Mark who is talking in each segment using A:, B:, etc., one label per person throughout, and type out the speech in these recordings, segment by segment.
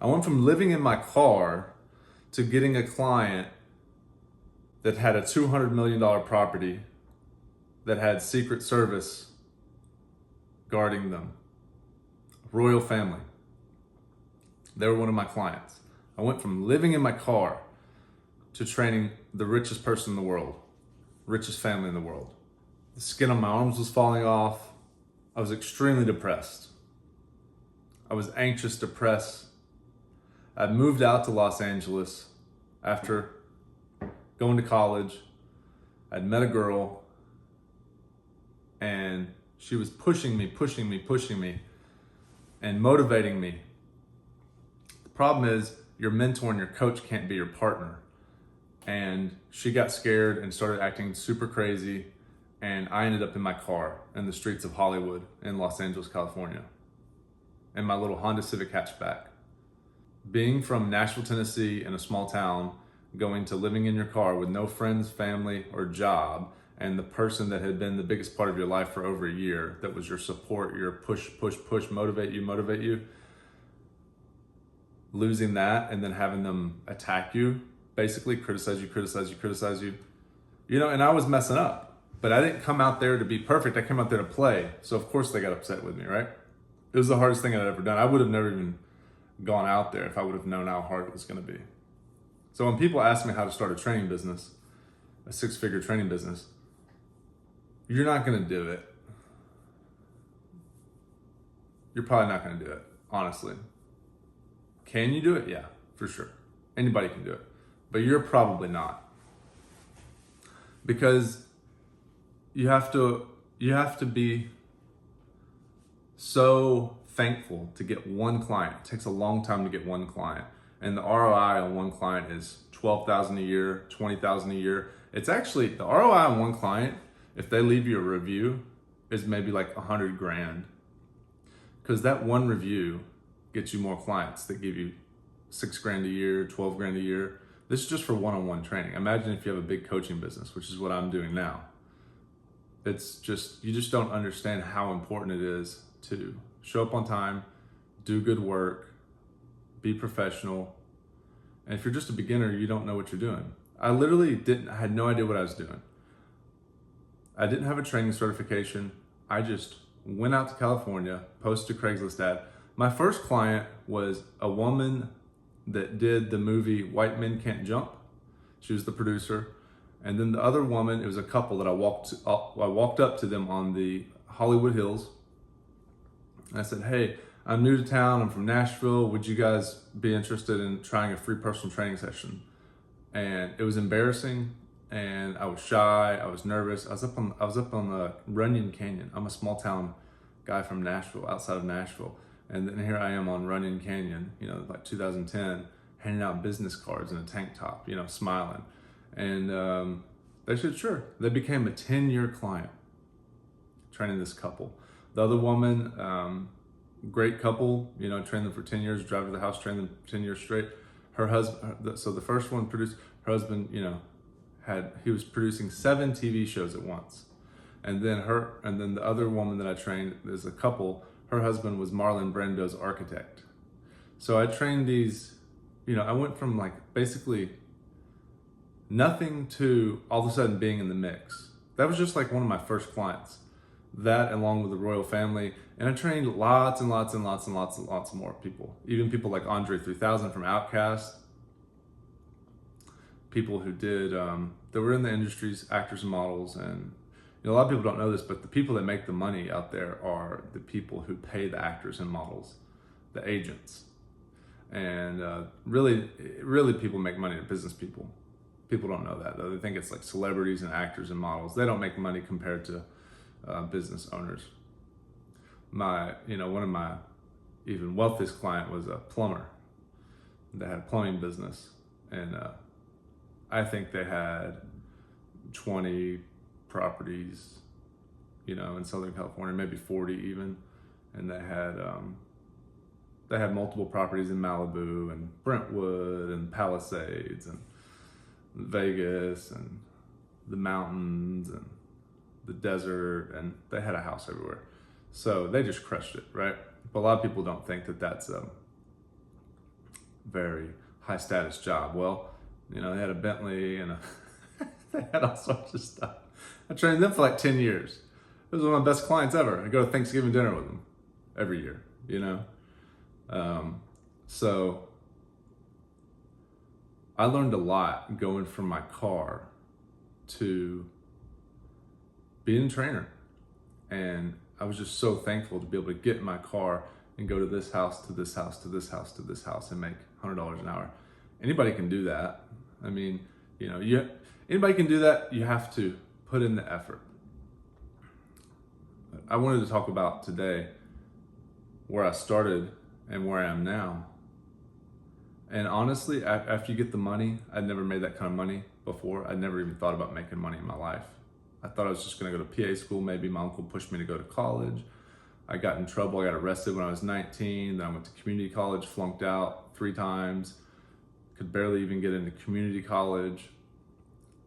A: I went from living in my car to getting a client that had a $200 million property that had Secret Service guarding them. Royal family. They were one of my clients. I went from living in my car to training the richest person in the world, richest family in the world. The skin on my arms was falling off. I was extremely depressed. I was anxious, depressed. I moved out to Los Angeles after going to college. I'd met a girl and she was pushing me and motivating me. The problem is your mentor and your coach can't be your partner. And she got scared and started acting super crazy. And I ended up in my car in the streets of Hollywood in Los Angeles, California, in my little Honda Civic hatchback. Being from Nashville, Tennessee, in a small town, going to living in your car with no friends, family, or job, and the person that had been the biggest part of your life for over a year, that was your support, your push, motivate you, losing that and then having them attack you, basically criticize you. You know, and I was messing up, but I didn't come out there to be perfect. I came out there to play. So of course they got upset with me, right? It was the hardest thing I'd ever done. I would have never even gone out there if I would have known how hard it was going to be. So when people ask me how to start a training business, a 6-figure training business, you're not going to do it. You're probably not going to do it, honestly. Can you do it? Yeah, for sure. Anybody can do it. But you're probably not. Because you have to be so thankful to get one client. It takes a long time to get one client. And the ROI on one client is $12,000 a year, $20,000 a year. It's actually, the ROI on one client, if they leave you a review, is maybe like $100,000. Because that one review gets you more clients that give you $6,000 a year, $12,000 a year. This is just for one-on-one training. Imagine if you have a big coaching business, which is what I'm doing now. It's just, you just don't understand how important it is to show up on time, do good work, be professional. And if you're just a beginner, you don't know what you're doing. I had no idea what I was doing. I didn't have a training certification. I just went out to California, posted a Craigslist ad. My first client was a woman that did the movie White Men Can't Jump. She was the producer. And then the other woman, it was a couple that I walked up to them on the Hollywood Hills. And I said, hey, I'm new to town. I'm from Nashville. Would you guys be interested in trying a free personal training session? And it was embarrassing. And I was shy. I was nervous. I was up on the Runyon Canyon. I'm a small town guy from Nashville, outside of Nashville. And then here I am on Runyon Canyon, you know, like 2010, handing out business cards in a tank top, you know, smiling. And they said, sure. They became a 10-year client, training this couple. The other woman, great couple, you know, trained them for 10 years, drive to the house, trained them 10 years straight. Her husband, so the first one produced, her husband, you know, he was producing 7 TV shows at once. And then the other woman that I trained, there's a couple, her husband was Marlon Brando's architect. So I trained these, you know, I went from like basically nothing to all of a sudden being in the mix. That was just like one of my first clients. That along with the royal family. And I trained lots and lots more people. Even people like Andre 3000 from Outkast. People who did, that were in the industries, actors and models. And you know, a lot of people don't know this, but the people that make the money out there are the people who pay the actors and models, the agents. And really people make money, business people. People don't know that though. They think it's like celebrities and actors and models. They don't make money compared to business owners. One of my even wealthiest client was a plumber that had a plumbing business. And I think they had 20 properties, you know, in Southern California, maybe 40 even. And they had multiple properties in Malibu and Brentwood and Palisades and Vegas and the mountains and the desert, and they had a house everywhere. So they just crushed it, right? But a lot of people don't think that that's very high status job. Well, they had a Bentley and they had all sorts of stuff. I trained them for like 10 years. It was one of my best clients ever. I go to Thanksgiving dinner with them every year, So I learned a lot going from my car to being a trainer. And I was just so thankful to be able to get in my car and go to this house, to this house, to this house, to this house, and make $100 an hour. Anybody can do that. I mean, anybody can do that. You have to put in the effort. I wanted to talk about today where I started and where I am now. And honestly, after you get the money, I'd never made that kind of money before. I'd never even thought about making money in my life. I thought I was just gonna go to PA school. Maybe my uncle pushed me to go to college. I got in trouble. I got arrested when I was 19. Then I went to community college, flunked out 3 times. Could barely even get into community college.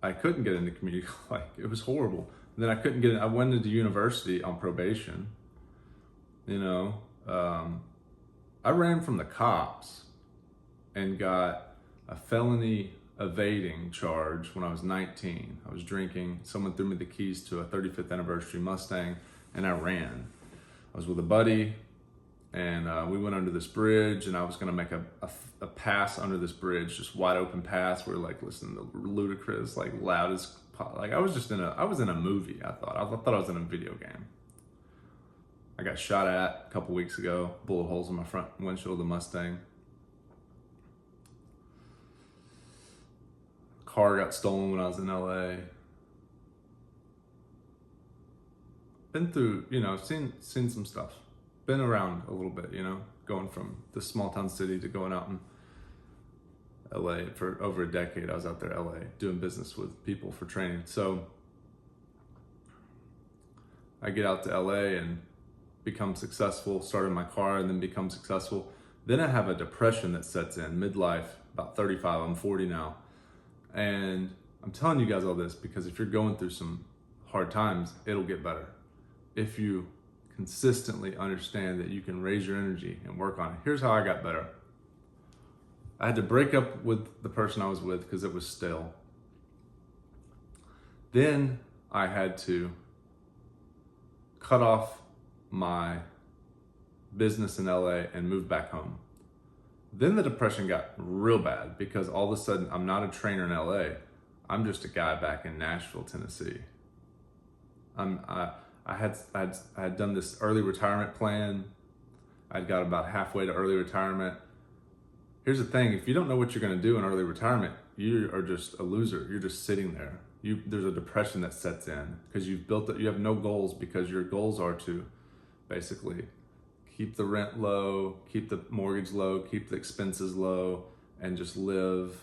A: I couldn't get into community college. It was horrible. And then I couldn't get in. I went into university on probation. I ran from the cops and got a felony evading charge when I was 19. I was drinking. Someone threw me the keys to a 35th anniversary Mustang, and I ran. I was with a buddy, and we went under this bridge, and I was gonna make a pass under this bridge, just wide open pass. We were like listening to Ludacris, like loud as like I was in a movie. I thought I was in a video game. I got shot at a couple weeks ago. Bullet holes in my front windshield of the Mustang. Car got stolen when I was in LA. Been through, seen some stuff. Been around a little bit, going from this small town city to going out in LA for over a decade. I was out there in LA doing business with people for training. So I get out to LA and become successful, started my car and then become successful. Then I have a depression that sets in midlife, about 35, I'm 40 now. And I'm telling you guys all this because if you're going through some hard times, it'll get better. If you consistently understand that you can raise your energy and work on it. Here's how I got better. I had to break up with the person I was with because it was stale. Then I had to cut off my business in LA and move back home. Then the depression got real bad because all of a sudden I'm not a trainer in LA. I'm just a guy back in Nashville, Tennessee. I had done this early retirement plan. I'd got about halfway to early retirement. Here's the thing, if you don't know what you're gonna do in early retirement, you are just a loser. You're just sitting there. There's a depression that sets in because you have no goals because your goals are to basically keep the rent low, keep the mortgage low, keep the expenses low, and just live,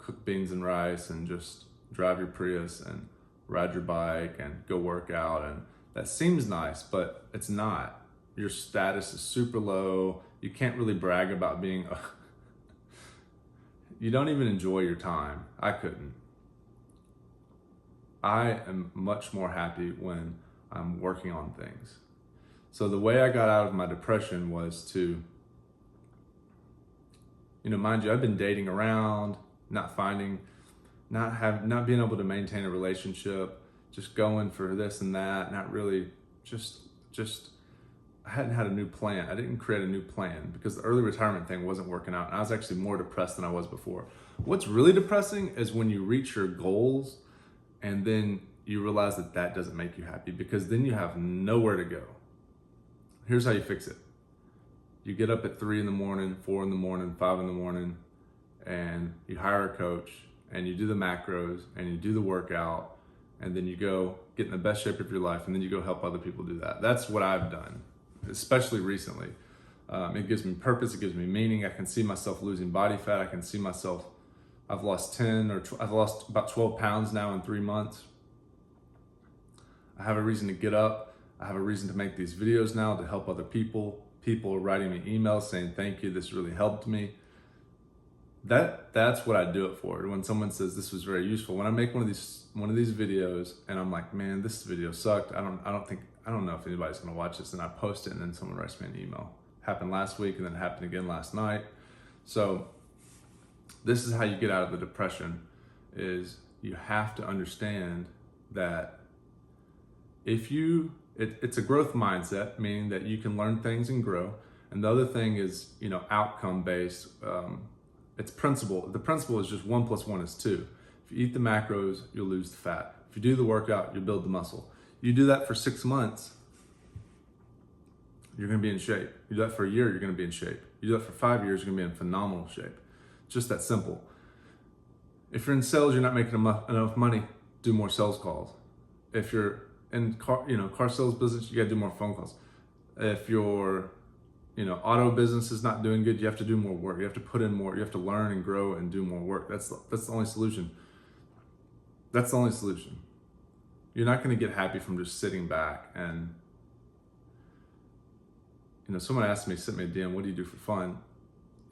A: cook beans and rice and just drive your Prius and ride your bike and go work out. And that seems nice, but it's not. Your status is super low. You can't really brag about being, you don't even enjoy your time. I couldn't. I am much more happy when I'm working on things. So the way I got out of my depression was to, mind you, I've been dating around, not being able to maintain a relationship, just going for this and that, not really, I hadn't had a new plan. I didn't create a new plan because the early retirement thing wasn't working out. And I was actually more depressed than I was before. What's really depressing is when you reach your goals and then you realize that doesn't make you happy because then you have nowhere to go. Here's how you fix it. You get up at 3 in the morning, 4 in the morning, 5 in the morning, and you hire a coach and you do the macros and you do the workout and then you go get in the best shape of your life and then you go help other people do that. That's what I've done, especially recently. It gives me purpose, it gives me meaning. I can see myself losing body fat. I can see myself, I've lost I've lost about 12 pounds now in 3 months. I have a reason to get up. I have a reason to make these videos now to help other people. People are writing me emails saying, thank you, this really helped me. That's what I do it for. When someone says this was very useful, when I make one of these videos and I'm like, man, this video sucked. I don't know if anybody's gonna watch this, and I post it and then someone writes me an email. Happened last week and then it happened again last night. So this is how you get out of the depression, is you have to understand that it's a growth mindset, meaning that you can learn things and grow. And the other thing is, outcome based. It's principle. The principle is just 1 + 1 is 2. If you eat the macros, you'll lose the fat. If you do the workout, you'll build the muscle. You do that for 6 months, you're going to be in shape. You do that for a year, you're going to be in shape. You do that for 5 years, you're going to be in phenomenal shape. Just that simple. If you're in sales, you're not making enough money, do more sales calls. If you're in car sales business, you got to do more phone calls. If your auto business is not doing good, you have to do more work. You have to put in more. You have to learn and grow and do more work. That's the only solution. That's the only solution. You're not going to get happy from just sitting back. And someone asked me, sent me a DM, what do you do for fun?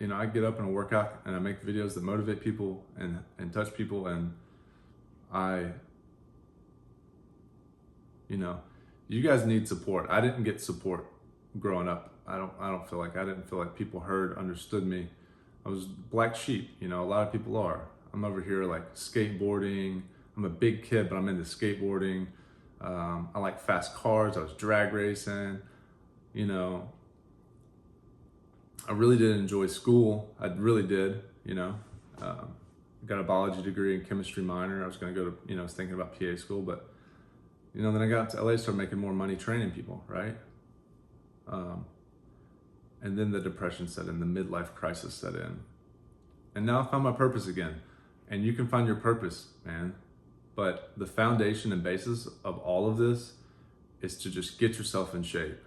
A: I get up and I work out and I make videos that motivate people and touch people, and you guys need support. I didn't get support growing up. I didn't feel like people understood me. I was black sheep, a lot of people are. I'm over here like skateboarding. I'm a big kid, but I'm into skateboarding. I like fast cars. I was drag racing, I really did enjoy school. I really did, got a biology degree and chemistry minor. I was going to go to, I was thinking about PA school, but, then I got to LA, started making more money training people, right? And then the depression set in, the midlife crisis set in. And now I found my purpose again. And you can find your purpose, man. But the foundation and basis of all of this is to just get yourself in shape.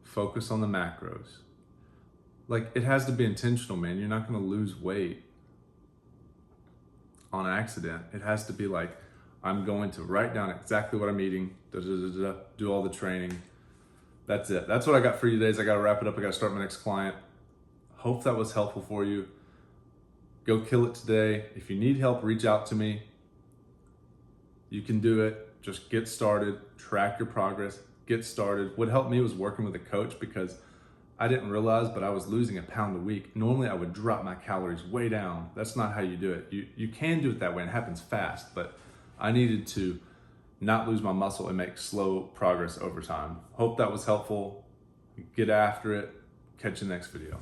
A: Focus on the macros. Like, it has to be intentional, man. You're not going to lose weight on accident. It has to be like, I'm going to write down exactly what I'm eating, do all the training. That's it. That's what I got for you today. I got to wrap it up. I got to start my next client. Hope that was helpful for you. Go kill it today. If you need help, reach out to me. You can do it. Just get started. Track your progress. Get started. What helped me was working with a coach, because I didn't realize, but I was losing 1 pound a week. Normally I would drop my calories way down. That's not how you do it. You can do it that way, and it happens fast, but I needed to not lose my muscle and make slow progress over time. Hope that was helpful. Get after it. Catch you next video.